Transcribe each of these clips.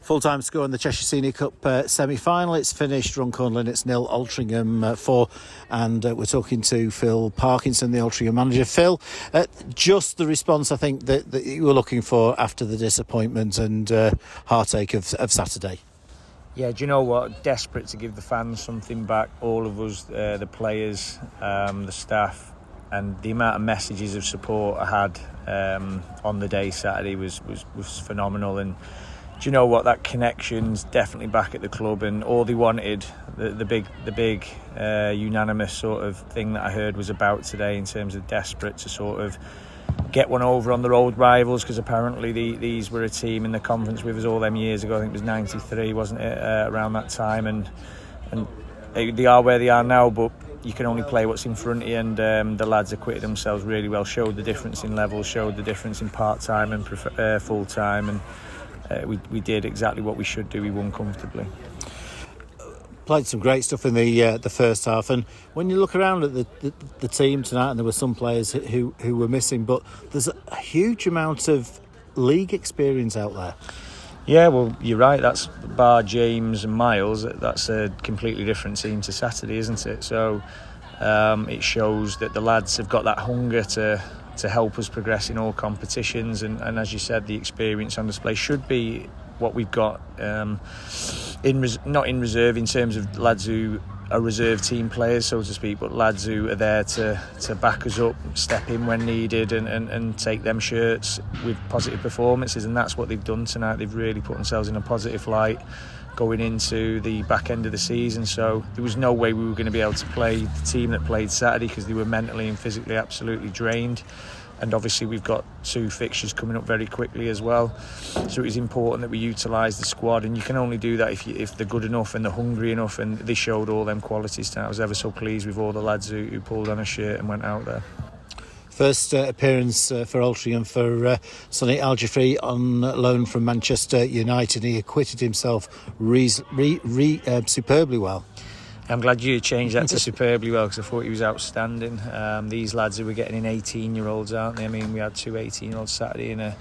Full-time score in the Cheshire Senior Cup semi-final. It's finished Runcorn Linnets 0, Altrincham 4, and we're talking to Phil Parkinson, the Altrincham Manager. Phil, just the response I think that you were looking for after the disappointment and heartache of Saturday. Yeah, do you know what? Desperate to give the fans something back. All of us, the players, the staff, and the amount of messages of support I had on the day Saturday was phenomenal. And do you know what? That connection's definitely back at the club, and all they wanted, the big unanimous sort of thing that I heard was about today in terms of desperate to sort of get one over on their old rivals, because apparently these were a team in the conference with us all them years ago. I think it was 93, wasn't it, around that time, and they are where they are now, but you can only play what's in front of you, and the lads acquitted themselves really well, showed the difference in levels, showed the difference in part-time and full-time, and we did exactly what we should do. We won comfortably. Played some great stuff in the first half, and when you look around at the team tonight, and there were some players who were missing, but there's a huge amount of league experience out there. Yeah, well, you're right. That's bar James and Miles. That's a completely different team to Saturday, isn't it? So it shows that the lads have got that hunger to help us progress in all competitions, and as you said, the experience on display should be what we've got not in reserve in terms of lads who are reserve team players, so to speak, but lads who are there to back us up, step in when needed, and take them shirts with positive performances. And that's what they've done tonight. They've really put themselves in a positive light going into the back end of the season. So there was no way we were going to be able to play the team that played Saturday, because they were mentally and physically absolutely drained. And obviously we've got 2 fixtures coming up very quickly as well, so it was important that we utilise the squad, and you can only do that if they're good enough and they're hungry enough, and they showed all them qualities tonight. I was ever so pleased with all the lads who pulled on a shirt and went out there. First appearance for Altrincham for Sonny Al-Jafri on loan from Manchester United. He acquitted himself superbly well. I'm glad you changed that to superbly well, because I thought he was outstanding. These lads who were getting in 18-year-olds, aren't they? I mean, we had 2 18-year-olds Saturday in a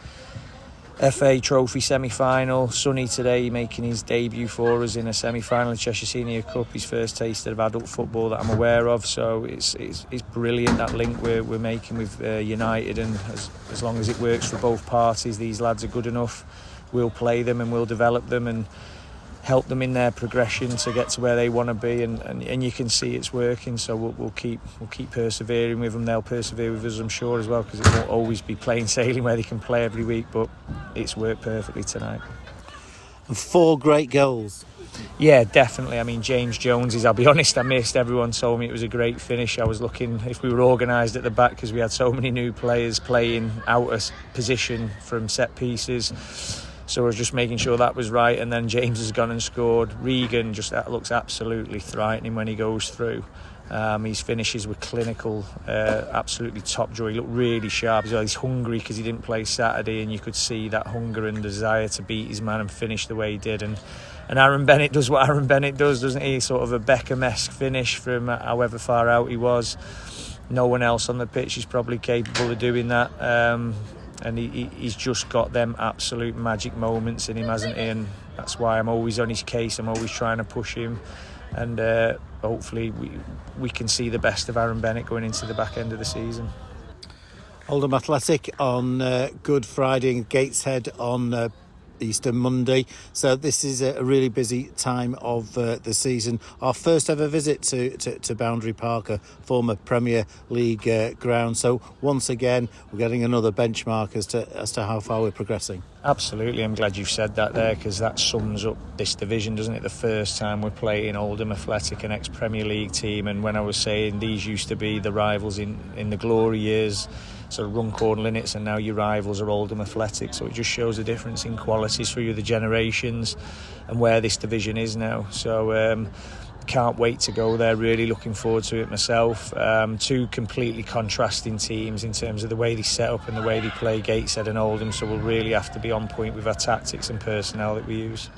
FA Trophy semi-final. Sonny today making his debut for us in a semi-final of Cheshire Senior Cup, his first taste of adult football that I'm aware of. So it's brilliant, that link we're making with United, and as long as it works for both parties, these lads are good enough. We'll play them and we'll develop them and help them in their progression to get to where they want to be, and you can see it's working. So we'll keep persevering with them. They'll persevere with us, I'm sure, as well, because it won't always be plain sailing where they can play every week, but it's worked perfectly tonight. And 4 great goals. Yeah, definitely. I mean, James Jones's, I'll be honest, I missed. Everyone told me it was a great finish. I was looking if we were organised at the back, because we had so many new players playing out of position from set pieces. So I was just making sure that was right, and then James has gone and scored. Regan just looks absolutely frightening when he goes through. His finishes were clinical, absolutely top drawer. He looked really sharp as well. He's hungry because he didn't play Saturday, and you could see that hunger and desire to beat his man and finish the way he did. And Aaron Bennett does what Aaron Bennett does, doesn't he? Sort of a Beckham-esque finish from however far out he was. No one else on the pitch is probably capable of doing that. And he's just got them absolute magic moments in him, hasn't he? And that's why I'm always on his case. I'm always trying to push him, and hopefully we can see the best of Aaron Bennett going into the back end of the season. Oldham Athletic on Good Friday and Gateshead on Easter Monday. So this is a really busy time of the season. Our first ever visit to Boundary Park, a former Premier League ground. So once again, we're getting another benchmark as to how far we're progressing. Absolutely, I'm glad you've said that there, because that sums up this division, doesn't it? The first time we're playing Oldham Athletic, an ex-Premier League team, and when I was saying these used to be the rivals in the glory years, so Runcorn Linnets, and now your rivals are Oldham Athletic. So it just shows a difference in qualities through the generations and where this division is now. So can't wait to go there, really looking forward to it myself. 2 completely contrasting teams in terms of the way they set up and the way they play, Gateshead and Oldham, so we'll really have to be on point with our tactics and personnel that we use.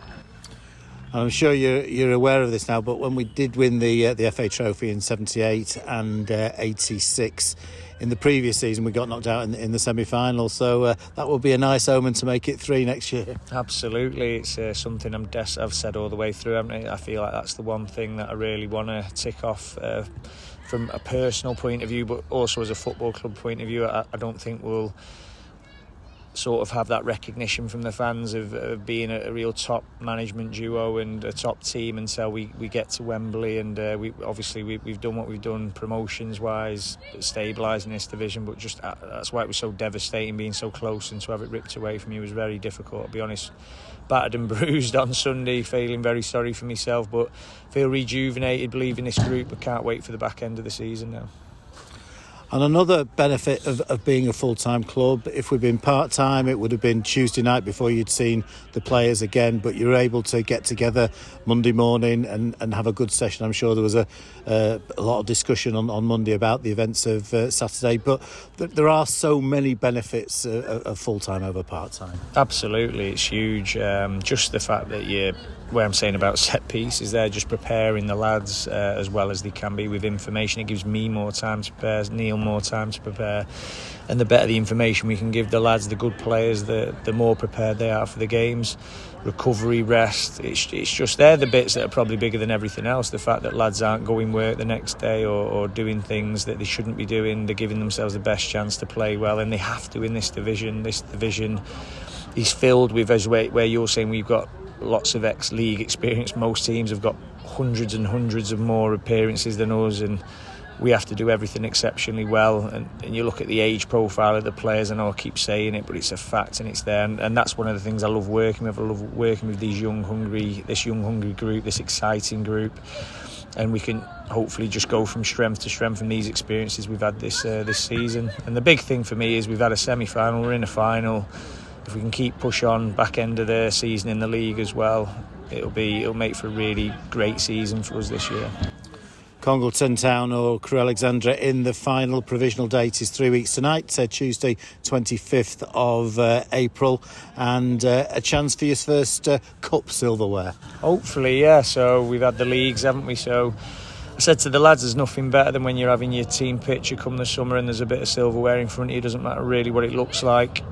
I'm sure you're aware of this now, but when we did win the FA Trophy in '78 and '86, in the previous season we got knocked out in the semi-final. So that will be a nice omen to make it 3 next year. Absolutely, it's something I've said all the way through, haven't I? I feel like that's the one thing that I really want to tick off from a personal point of view, but also as a football club point of view. I don't think we'll sort of have that recognition from the fans of being a real top management duo and a top team until we get to Wembley, and we've done what we've done promotions wise, stabilising this division, but just that's why it was so devastating being so close, and to have it ripped away from you was very difficult, to be honest. Battered and bruised on Sunday, feeling very sorry for myself, but feel rejuvenated, believe in this group. I can't wait for the back end of the season now. And another benefit of being a full-time club, if we'd been part-time, it would have been Tuesday night before you'd seen the players again, but you're able to get together Monday morning and have a good session. I'm sure there was a lot of discussion on Monday about the events of Saturday, but there are so many benefits of full-time over part-time. Absolutely, it's huge. Just the fact that where I'm saying about set pieces there, just preparing the lads as well as they can be with information. It gives me more time to prepare, Neil more time to prepare, and the better the information we can give the lads, the good players, the more prepared they are for the games. Recovery, rest, it's just they're the bits that are probably bigger than everything else. The fact that lads aren't going work the next day or doing things that they shouldn't be doing, they're giving themselves the best chance to play well, and they have to in this division. This division is filled with, as where you're saying, we've got lots of ex-league experience. Most teams have got hundreds and hundreds of more appearances than us, and we have to do everything exceptionally well. And you look at the age profile of the players, I know I keep saying it, but it's a fact and it's there. And that's one of the things I love working with. I love working with this young hungry group, this exciting group. And we can hopefully just go from strength to strength from these experiences we've had this season. And the big thing for me is we've had a semi-final, we're in a final. If we can keep push on back end of the season in the league as well, it'll make for a really great season for us this year. Congleton Town or Crewe Alexandra in the final. Provisional date is 3 weeks tonight, Tuesday 25th of April, and a chance for your first cup silverware. Hopefully, yeah. So we've had the leagues, haven't we? So I said to the lads, there's nothing better than when you're having your team picture come the summer and there's a bit of silverware in front of you. It doesn't matter really what it looks like.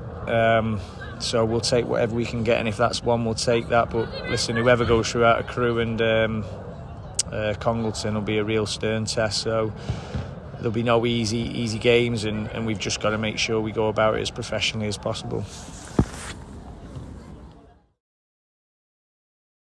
So we'll take whatever we can get, and if that's one, we'll take that. But listen, whoever goes through out of Crewe and Congleton will be a real stern test. So there'll be no easy games, and we've just got to make sure we go about it as professionally as possible.